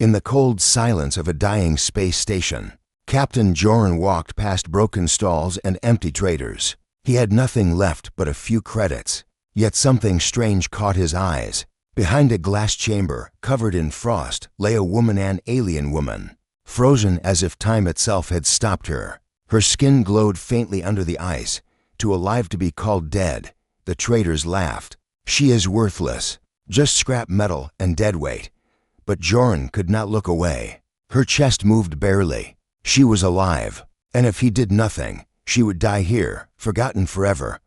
In the cold silence of a dying space station, Captain Joran walked past broken stalls and empty traders. He had nothing left but a few credits, yet something strange caught his eyes. Behind a glass chamber, covered in frost, lay a woman, an alien woman, frozen as if time itself had stopped her. Her skin glowed faintly under the ice, too alive to be called dead. The traders laughed. She is worthless, just scrap metal and deadweight. But Joran could not look away. Her chest moved barely. She was alive, and if he did nothing, she would die here, forgotten forever.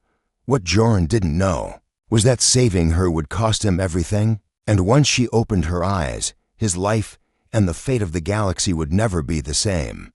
What Joran didn't know was that saving her would cost him everything, and once she opened her eyes, his life and the fate of the galaxy would never be the same.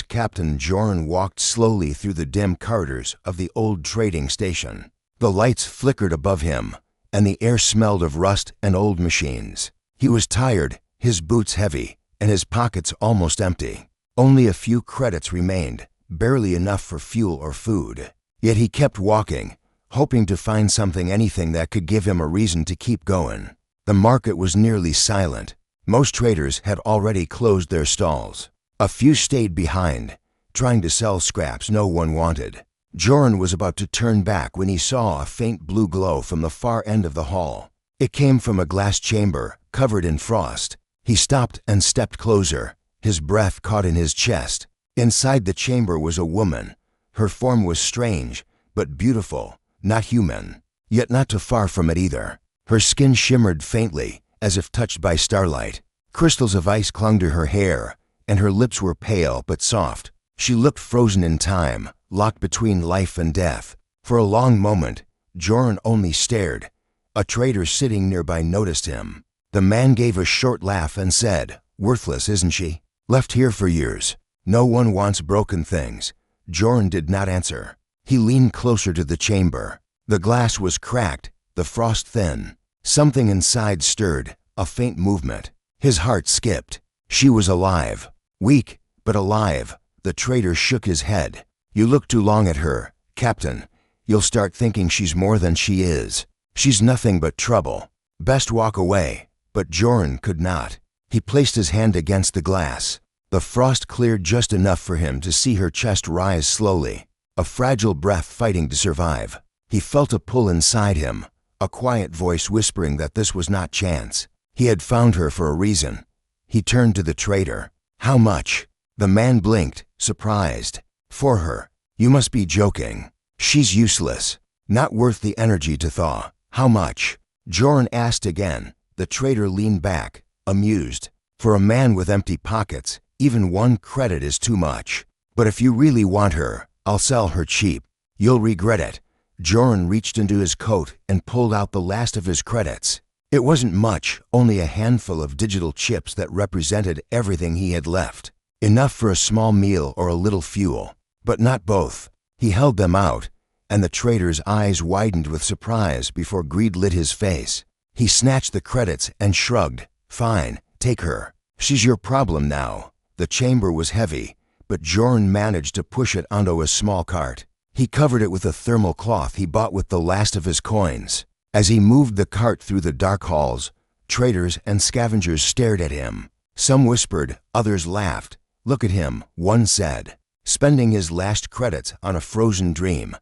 Captain Joran walked slowly through the dim corridors of the old trading station. The lights flickered above him, and the air smelled of rust and old machines. He was tired, his boots heavy, and his pockets almost empty. Only a few credits remained, barely enough for fuel or food. Yet he kept walking, hoping to find something, anything that could give him a reason to keep going. The market was nearly silent. Most traders had already closed their stalls. A few stayed behind, trying to sell scraps no one wanted. Joran was about to turn back when he saw a faint blue glow from the far end of the hall. It came from a glass chamber, covered in frost. He stopped and stepped closer. His breath caught in his chest. Inside the chamber was a woman. Her form was strange, but beautiful, not human, yet not too far from it either. Her skin shimmered faintly, as if touched by starlight. Crystals of ice clung to her hair, and her lips were pale but soft. She looked frozen in time, locked between life and death. For a long moment, Joran only stared. A trader sitting nearby noticed him. The man gave a short laugh and said, "Worthless, isn't she? Left here for years. No one wants broken things." Joran did not answer. He leaned closer to the chamber. The glass was cracked, the frost thin. Something inside stirred, a faint movement. His heart skipped. She was alive. Weak, but alive. The trader shook his head. "You look too long at her, Captain. You'll start thinking she's more than she is. She's nothing but trouble. Best walk away." But Joran could not. He placed his hand against the glass. The frost cleared just enough for him to see her chest rise slowly, a fragile breath fighting to survive. He felt a pull inside him, a quiet voice whispering that this was not chance. He had found her for a reason. He turned to the trader. "How much?" The man blinked, surprised. "For her. You must be joking. She's useless. Not worth the energy to thaw." "How much?" Joran asked again. The trader leaned back, amused. "For a man with empty pockets, even 1 credit is too much. But if you really want her, I'll sell her cheap. You'll regret it." Joran reached into his coat and pulled out the last of his credits. It wasn't much, only a handful of digital chips that represented everything he had left. Enough for a small meal or a little fuel, but not both. He held them out, and the trader's eyes widened with surprise before greed lit his face. He snatched the credits and shrugged. "Fine, take her. She's your problem now." The chamber was heavy, but Joran managed to push it onto a small cart. He covered it with a thermal cloth he bought with the last of his coins. As he moved the cart through the dark halls, traders and scavengers stared at him. Some whispered, others laughed. "Look at him," one said, "spending his last credits on a frozen dream.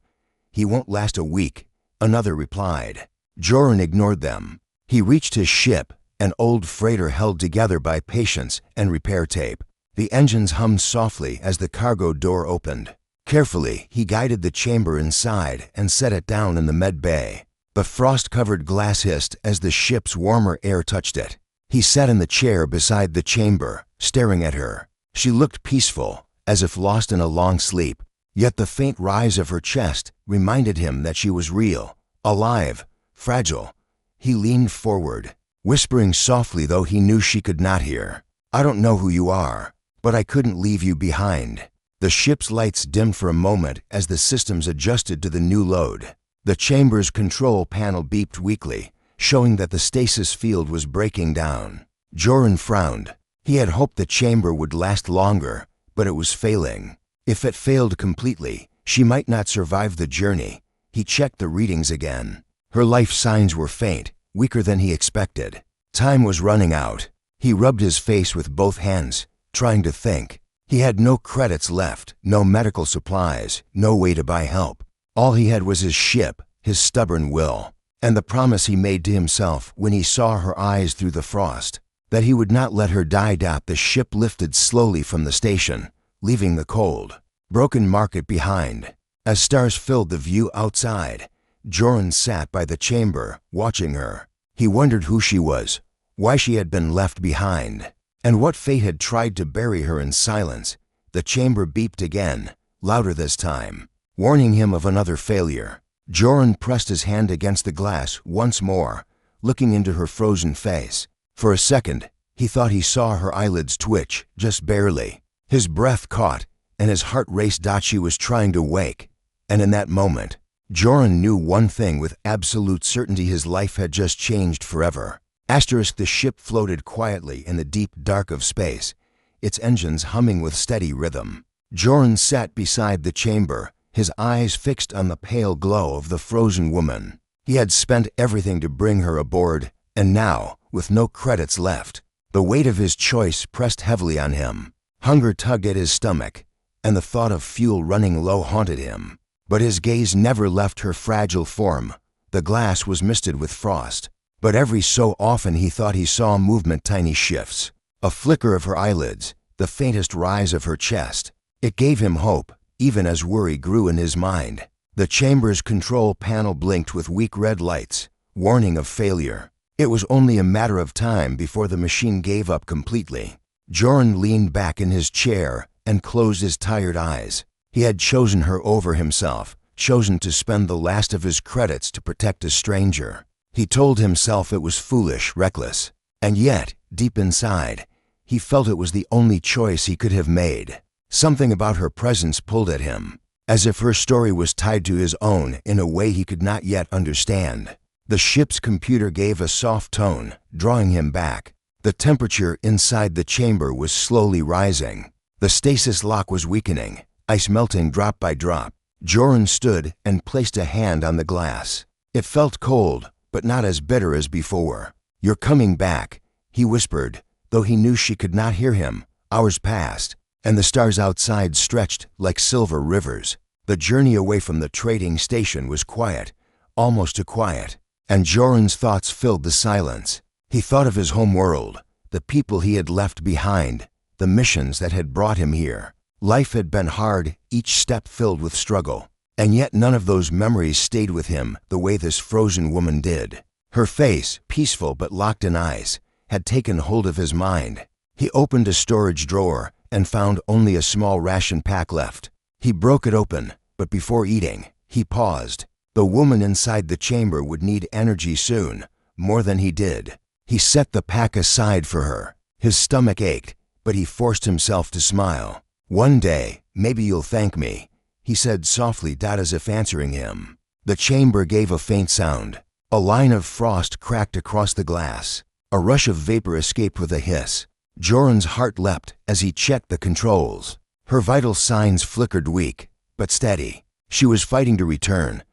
He won't last a week," another replied. Joran ignored them. He reached his ship, an old freighter held together by patience and repair tape. The engines hummed softly as the cargo door opened. Carefully, he guided the chamber inside and set it down in the med bay. The frost-covered glass hissed as the ship's warmer air touched it. He sat in the chair beside the chamber, staring at her. She looked peaceful, as if lost in a long sleep. Yet the faint rise of her chest reminded him that she was real, alive, fragile. He leaned forward, whispering softly though he knew she could not hear. "I don't know who you are, but I couldn't leave you behind." The ship's lights dimmed for a moment as the systems adjusted to the new load. The chamber's control panel beeped weakly, showing that the stasis field was breaking down. Joran frowned. He had hoped the chamber would last longer, but it was failing. If it failed completely, she might not survive the journey. He checked the readings again. Her life signs were faint, weaker than he expected. Time was running out. He rubbed his face with both hands, trying to think. He had no credits left, no medical supplies, no way to buy help. All he had was his ship, his stubborn will, and the promise he made to himself when he saw her eyes through the frost, that he would not let her die. The ship lifted slowly from the station, leaving the cold, broken market behind. As stars filled the view outside, Joran sat by the chamber, watching her. He wondered who she was, why she had been left behind, and what fate had tried to bury her in silence. The chamber beeped again, louder this time, warning him of another failure. Joran pressed his hand against the glass once more, looking into her frozen face. For a second, he thought he saw her eyelids twitch, just barely. His breath caught, and his heart raced. She was trying to wake, and in that moment, Joran knew one thing with absolute certainty: his life had just changed forever. The ship floated quietly in the deep dark of space, its engines humming with steady rhythm. Joran sat beside the chamber, his eyes fixed on the pale glow of the frozen woman. He had spent everything to bring her aboard, and now, with no credits left, the weight of his choice pressed heavily on him. Hunger tugged at his stomach, and the thought of fuel running low haunted him. But his gaze never left her fragile form. The glass was misted with frost, but every so often he thought he saw movement, tiny shifts, a flicker of her eyelids, the faintest rise of her chest. It gave him hope, even as worry grew in his mind. The chamber's control panel blinked with weak red lights, warning of failure. It was only a matter of time before the machine gave up completely. Joran leaned back in his chair and closed his tired eyes. He had chosen her over himself, chosen to spend the last of his credits to protect a stranger. He told himself it was foolish, reckless, and yet, deep inside, he felt it was the only choice he could have made. Something about her presence pulled at him, as if her story was tied to his own in a way he could not yet understand. The ship's computer gave a soft tone, drawing him back. The temperature inside the chamber was slowly rising. The stasis lock was weakening, ice melting drop by drop. Joran stood and placed a hand on the glass. It felt cold, but not as bitter as before. "You're coming back," he whispered, though he knew she could not hear him. Hours passed, and the stars outside stretched like silver rivers. The journey away from the trading station was quiet, almost too quiet, and Joran's thoughts filled the silence. He thought of his home world, the people he had left behind, the missions that had brought him here. Life had been hard, each step filled with struggle, and yet none of those memories stayed with him the way this frozen woman did. Her face, peaceful but locked in ice, had taken hold of his mind. He opened a storage drawer and found only a small ration pack left. He broke it open, but before eating, he paused. The woman inside the chamber would need energy soon, more than he did. He set the pack aside for her. His stomach ached, but he forced himself to smile. "One day, maybe you'll thank me," he said softly, as if answering him. The chamber gave a faint sound. A line of frost cracked across the glass. A rush of vapor escaped with a hiss. Joran's heart leapt as he checked the controls. Her vital signs flickered weak, but steady. She was fighting to return.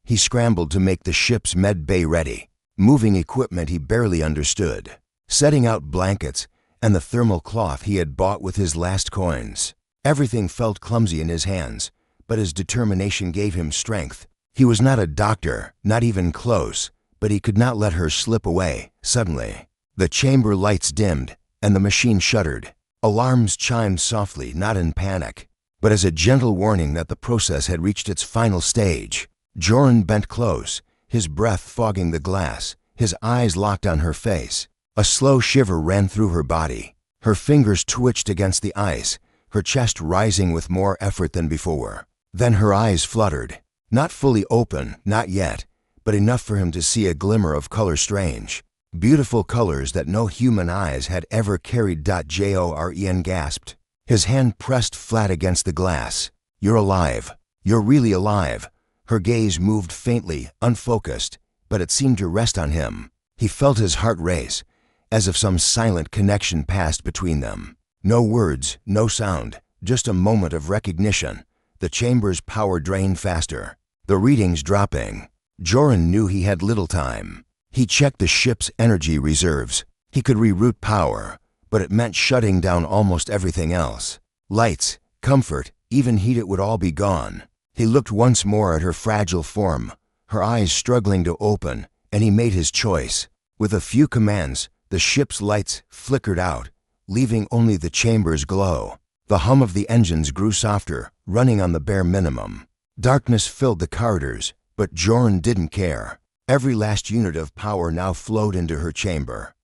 He scrambled to make the ship's med bay ready, moving equipment he barely understood, setting out blankets and the thermal cloth he had bought with his last coins. Everything felt clumsy in his hands, but his determination gave him strength. He was not a doctor, not even close, but he could not let her slip away. Suddenly, the chamber lights dimmed, and the machine shuddered. Alarms chimed softly, not in panic, but as a gentle warning that the process had reached its final stage. Joran bent close, his breath fogging the glass, his eyes locked on her face. A slow shiver ran through her body. Her fingers twitched against the ice, her chest rising with more effort than before. Then her eyes fluttered. Not fully open, not yet, but enough for him to see a glimmer of color, strange, beautiful colors that no human eyes had ever carried. Joran gasped. His hand pressed flat against the glass. "You're alive. You're really alive." Her gaze moved faintly, unfocused, but it seemed to rest on him. He felt his heart race, as if some silent connection passed between them. No words, no sound, just a moment of recognition. The chamber's power drained faster, the readings dropping. Joran knew he had little time. He checked the ship's energy reserves. He could reroute power, but it meant shutting down almost everything else. Lights, comfort, even heat, it would all be gone. He looked once more at her fragile form, her eyes struggling to open, and he made his choice. With a few commands, the ship's lights flickered out, leaving only the chamber's glow. The hum of the engines grew softer, running on the bare minimum. Darkness filled the corridors, but Jorn didn't care. Every last unit of power now flowed into her chamber.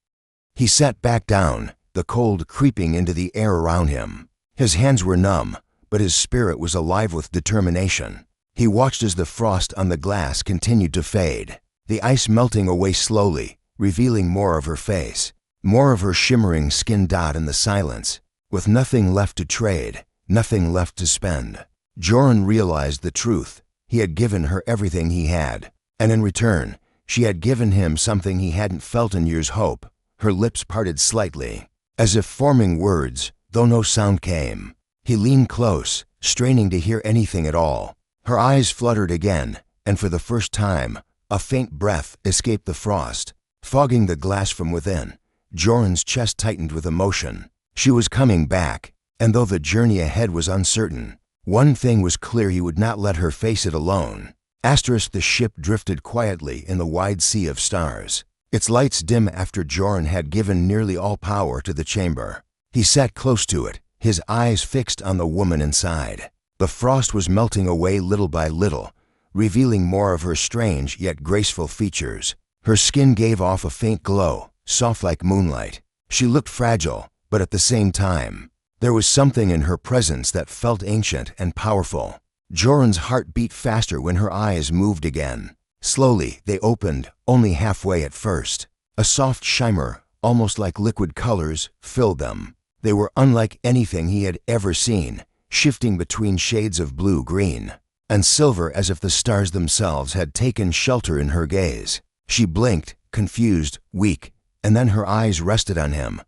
He sat back down, the cold creeping into the air around him. His hands were numb, but his spirit was alive with determination. He watched as the frost on the glass continued to fade, the ice melting away slowly, revealing more of her face, more of her shimmering skin dot in the silence. With nothing left to trade, nothing left to spend, Jorn realized the truth. He had given her everything he had, and in return, she had given him something he hadn't felt in years: hope. Her lips parted slightly, as if forming words, though no sound came. He leaned close, straining to hear anything at all. Her eyes fluttered again, and for the first time, a faint breath escaped the frost, fogging the glass from within. Jorn's chest tightened with emotion. She was coming back, and though the journey ahead was uncertain, one thing was clear: he would not let her face it alone. The ship drifted quietly in the wide sea of stars, its lights dim after Jorn had given nearly all power to the chamber. He sat close to it, his eyes fixed on the woman inside. The frost was melting away little by little, revealing more of her strange yet graceful features. Her skin gave off a faint glow, soft like moonlight. She looked fragile, but at the same time, there was something in her presence that felt ancient and powerful. Jorn's heart beat faster when her eyes moved again. Slowly, they opened, only halfway at first. A soft shimmer, almost like liquid colors, filled them. They were unlike anything he had ever seen, shifting between shades of blue, green, and silver, as if the stars themselves had taken shelter in her gaze. She blinked, confused, weak, and then her eyes rested on him.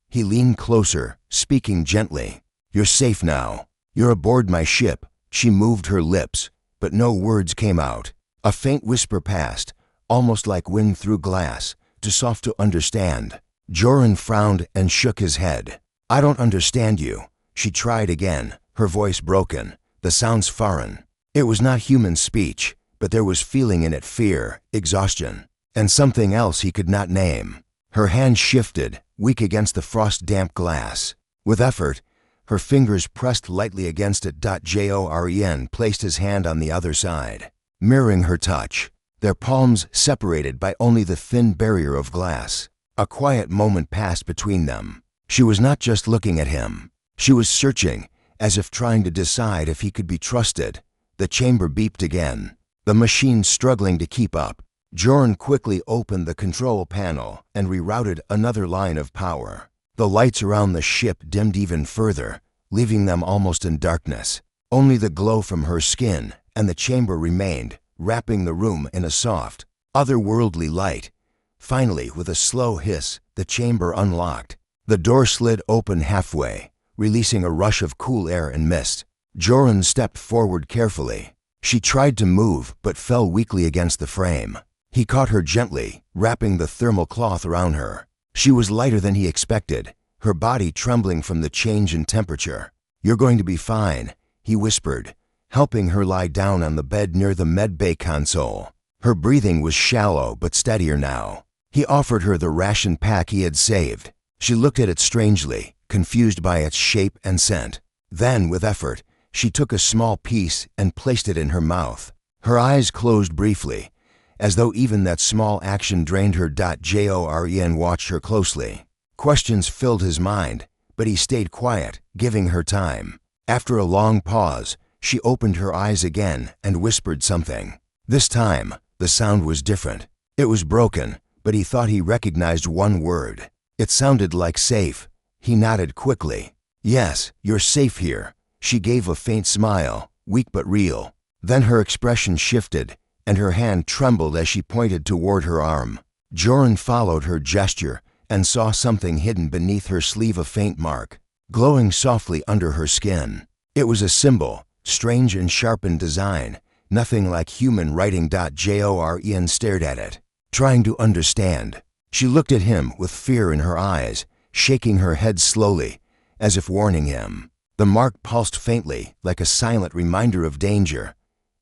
He leaned closer, speaking gently. "You're safe now. You're aboard my ship." She moved her lips, but no words came out. A faint whisper passed, almost like wind through glass, too soft to understand. Jorn frowned and shook his head. "I don't understand you." She tried again, her voice broken, the sounds foreign. It was not human speech, but there was feeling in it: fear, exhaustion, and something else he could not name. Her hand shifted, weak against the frost-damp glass. With effort, her fingers pressed lightly against it. Jorn placed his hand on the other side, mirroring her touch, their palms separated by only the thin barrier of glass. A quiet moment passed between them. She was not just looking at him. She was searching, as if trying to decide if he could be trusted. The chamber beeped again, the machine struggling to keep up. Jorn quickly opened the control panel and rerouted another line of power. The lights around the ship dimmed even further, leaving them almost in darkness. Only the glow from her skin and the chamber remained, wrapping the room in a soft, otherworldly light. Finally, with a slow hiss, the chamber unlocked. The door slid open halfway, releasing a rush of cool air and mist. Jorn stepped forward carefully. She tried to move, but fell weakly against the frame. He caught her gently, wrapping the thermal cloth around her. She was lighter than he expected, her body trembling from the change in temperature. "You're going to be fine," he whispered, helping her lie down on the bed near the medbay console. Her breathing was shallow but steadier now. He offered her the ration pack he had saved. She looked at it strangely, confused by its shape and scent. Then, with effort, she took a small piece and placed it in her mouth. Her eyes closed briefly, as though even that small action drained her. Jorn watched her closely. Questions filled his mind, but he stayed quiet, giving her time. After a long pause, she opened her eyes again and whispered something. This time, the sound was different. It was broken, but he thought he recognized one word. It sounded like safe. He nodded quickly. "Yes, you're safe here." She gave a faint smile, weak but real. Then her expression shifted, and her hand trembled as she pointed toward her arm. Jorn followed her gesture and saw something hidden beneath her sleeve, a faint mark, glowing softly under her skin. It was a symbol, strange and sharp in design, nothing like human writing. Jorn stared at it, trying to understand. She looked at him with fear in her eyes, shaking her head slowly, as if warning him. The mark pulsed faintly, like a silent reminder of danger.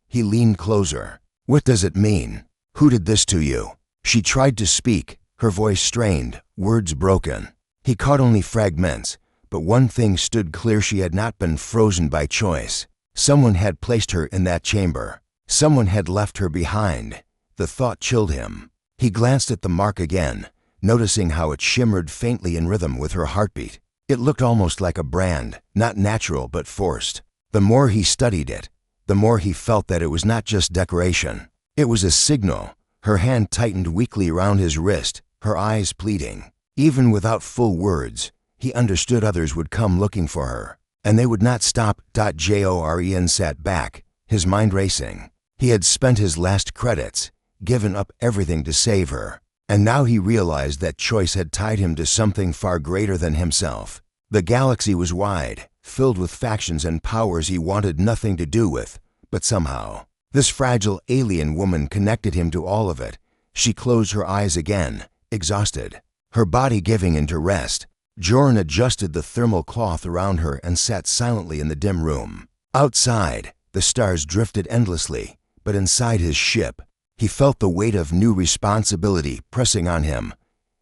He leaned closer. "What does it mean? Who did this to you?" She tried to speak, her voice strained, words broken. He caught only fragments, but one thing stood clear: she had not been frozen by choice. Someone had placed her in that chamber. Someone had left her behind. The thought chilled him. He glanced at the mark again, noticing how it shimmered faintly in rhythm with her heartbeat. It looked almost like a brand, not natural but forced. The more he studied it, the more he felt that it was not just decoration. It was a signal. Her hand tightened weakly around his wrist, her eyes pleading. Even without full words, he understood others would come looking for her, and they would not stop. Joren sat back, his mind racing. He had spent his last credits, given up everything to save her, and now he realized that choice had tied him to something far greater than himself. The galaxy was wide, filled with factions and powers he wanted nothing to do with, but somehow, this fragile alien woman connected him to all of it. She closed her eyes again, exhausted, her body giving in to rest. Joren adjusted the thermal cloth around her and sat silently in the dim room. Outside, the stars drifted endlessly, but inside his ship, he felt the weight of new responsibility pressing on him.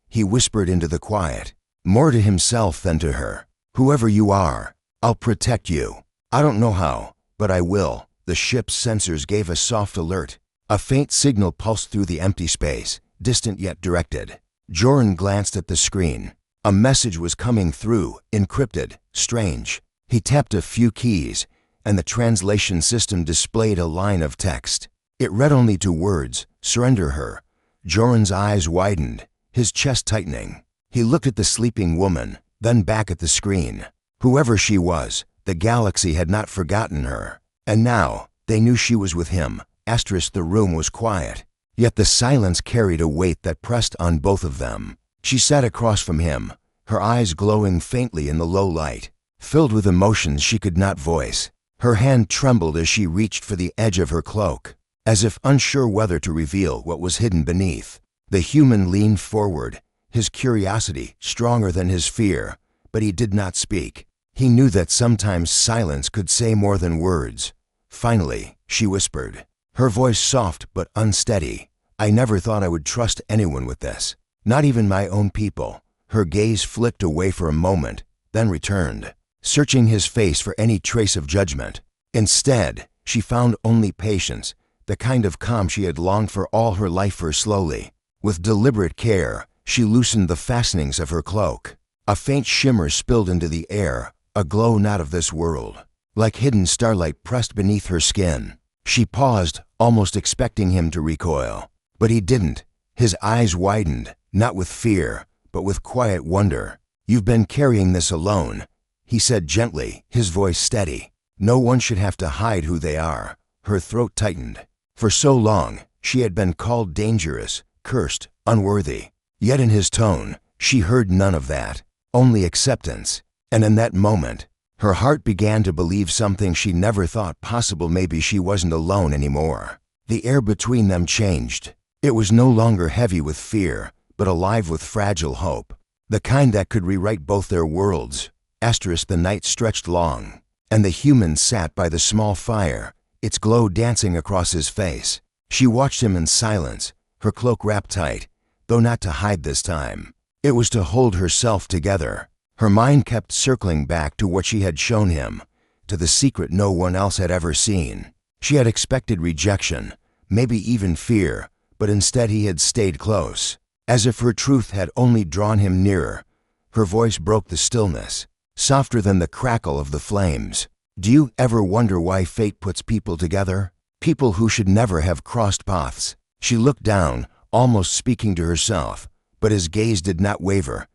He whispered into the quiet, more to himself than to her. "Whoever you are, I'll protect you. I don't know how, but I will." The ship's sensors gave a soft alert. A faint signal pulsed through the empty space, distant yet directed. Joren glanced at the screen. A message was coming through, encrypted, strange. He tapped a few keys, and the translation system displayed a line of text. It read only two words: "Surrender her." Joren's eyes widened, his chest tightening. He looked at the sleeping woman, then back at the screen. Whoever she was, the galaxy had not forgotten her. And now, they knew she was with him. The room was quiet, yet the silence carried a weight that pressed on both of them. She sat across from him, her eyes glowing faintly in the low light, filled with emotions she could not voice. Her hand trembled as she reached for the edge of her cloak, as if unsure whether to reveal what was hidden beneath. The human leaned forward, his curiosity stronger than his fear, but he did not speak. He knew that sometimes silence could say more than words. Finally, she whispered, her voice soft but unsteady. "I never thought I would trust anyone with this, not even my own people." Her gaze flicked away for a moment, then returned, searching his face for any trace of judgment. Instead, she found only patience, the kind of calm she had longed for all her life. Slowly, with deliberate care, she loosened the fastenings of her cloak. A faint shimmer spilled into the air, a glow not of this world, like hidden starlight pressed beneath her skin. She paused, almost expecting him to recoil, but he didn't. His eyes widened, not with fear, but with quiet wonder. "You've been carrying this alone," he said gently, his voice steady. "No one should have to hide who they are." Her throat tightened. For so long, she had been called dangerous, cursed, unworthy. Yet in his tone, she heard none of that, only acceptance. And in that moment, her heart began to believe something she never thought possible. Maybe she wasn't alone anymore. The air between them changed. It was no longer heavy with fear, but alive with fragile hope, the kind that could rewrite both their worlds. The night stretched long, and the human sat by the small fire, its glow dancing across his face. She watched him in silence, her cloak wrapped tight, though not to hide this time. It was to hold herself together. Her mind kept circling back to what she had shown him, to the secret no one else had ever seen. She had expected rejection, maybe even fear, but instead he had stayed close, as if her truth had only drawn him nearer. Her voice broke the stillness, softer than the crackle of the flames. "Do you ever wonder why fate puts people together? People who should never have crossed paths?" She looked down, almost speaking to herself, but his gaze did not waver.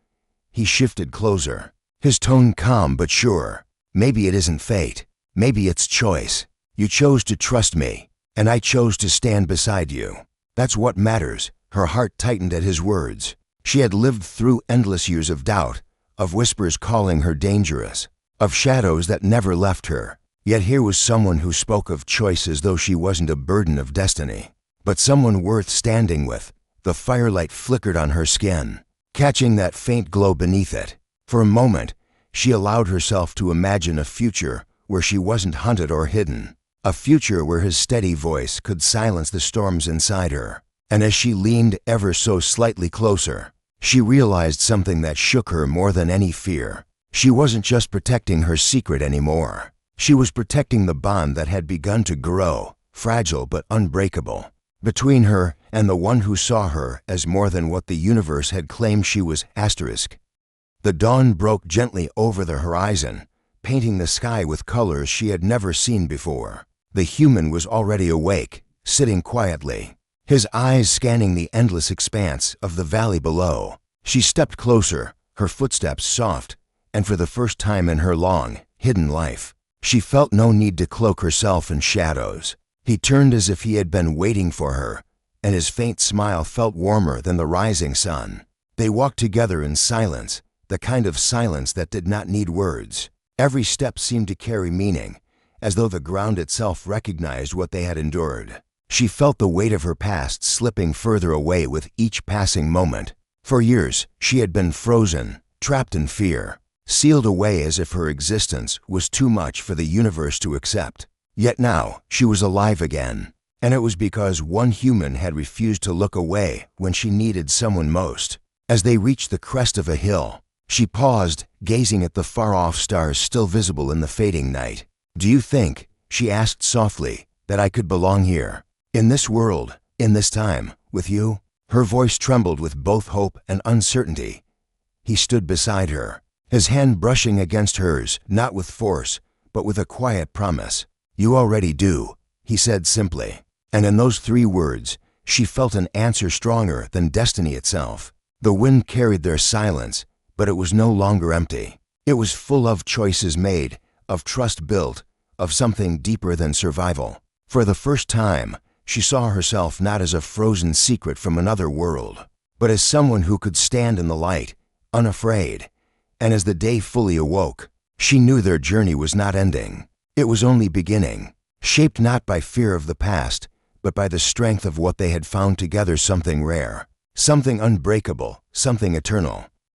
He shifted closer, his tone calm but sure. "Maybe it isn't fate. Maybe it's choice. You chose to trust me, and I chose to stand beside you. That's what matters." Her heart tightened at his words. She had lived through endless years of doubt, of whispers calling her dangerous, of shadows that never left her. Yet here was someone who spoke of choice as though she wasn't a burden of destiny, but someone worth standing with. The firelight flickered on her skin, catching that faint glow beneath it. For a moment, she allowed herself to imagine a future where she wasn't hunted or hidden, a future where his steady voice could silence the storms inside her. And as she leaned ever so slightly closer, she realized something that shook her more than any fear. She wasn't just protecting her secret anymore. She was protecting the bond that had begun to grow, fragile but unbreakable, between her and the one who saw her as more than what the universe had claimed she was. The dawn broke gently over the horizon, painting the sky with colors she had never seen before. The human was already awake, sitting quietly, his eyes scanning the endless expanse of the valley below. She stepped closer, her footsteps soft, and for the first time in her long, hidden life, she felt no need to cloak herself in shadows. He turned as if he had been waiting for her, and his faint smile felt warmer than the rising sun. They walked together in silence, the kind of silence that did not need words. Every step seemed to carry meaning, as though the ground itself recognized what they had endured. She felt the weight of her past slipping further away with each passing moment. For years, she had been frozen, trapped in fear, sealed away as if her existence was too much for the universe to accept. Yet now, she was alive again, and it was because one human had refused to look away when she needed someone most. As they reached the crest of a hill, she paused, gazing at the far-off stars still visible in the fading night. "Do you think," she asked softly, "that I could belong here, in this world, in this time, with you?" Her voice trembled with both hope and uncertainty. He stood beside her, his hand brushing against hers, not with force, but with a quiet promise. "You already do," he said simply. And in those 3 words, she felt an answer stronger than destiny itself. The wind carried their silence, but it was no longer empty. It was full of choices made, of trust built, of something deeper than survival. For the first time, she saw herself not as a frozen secret from another world, but as someone who could stand in the light, unafraid. And as the day fully awoke, she knew their journey was not ending. It was only beginning, shaped not by fear of the past, but by the strength of what they had found together, something rare, something unbreakable, something eternal.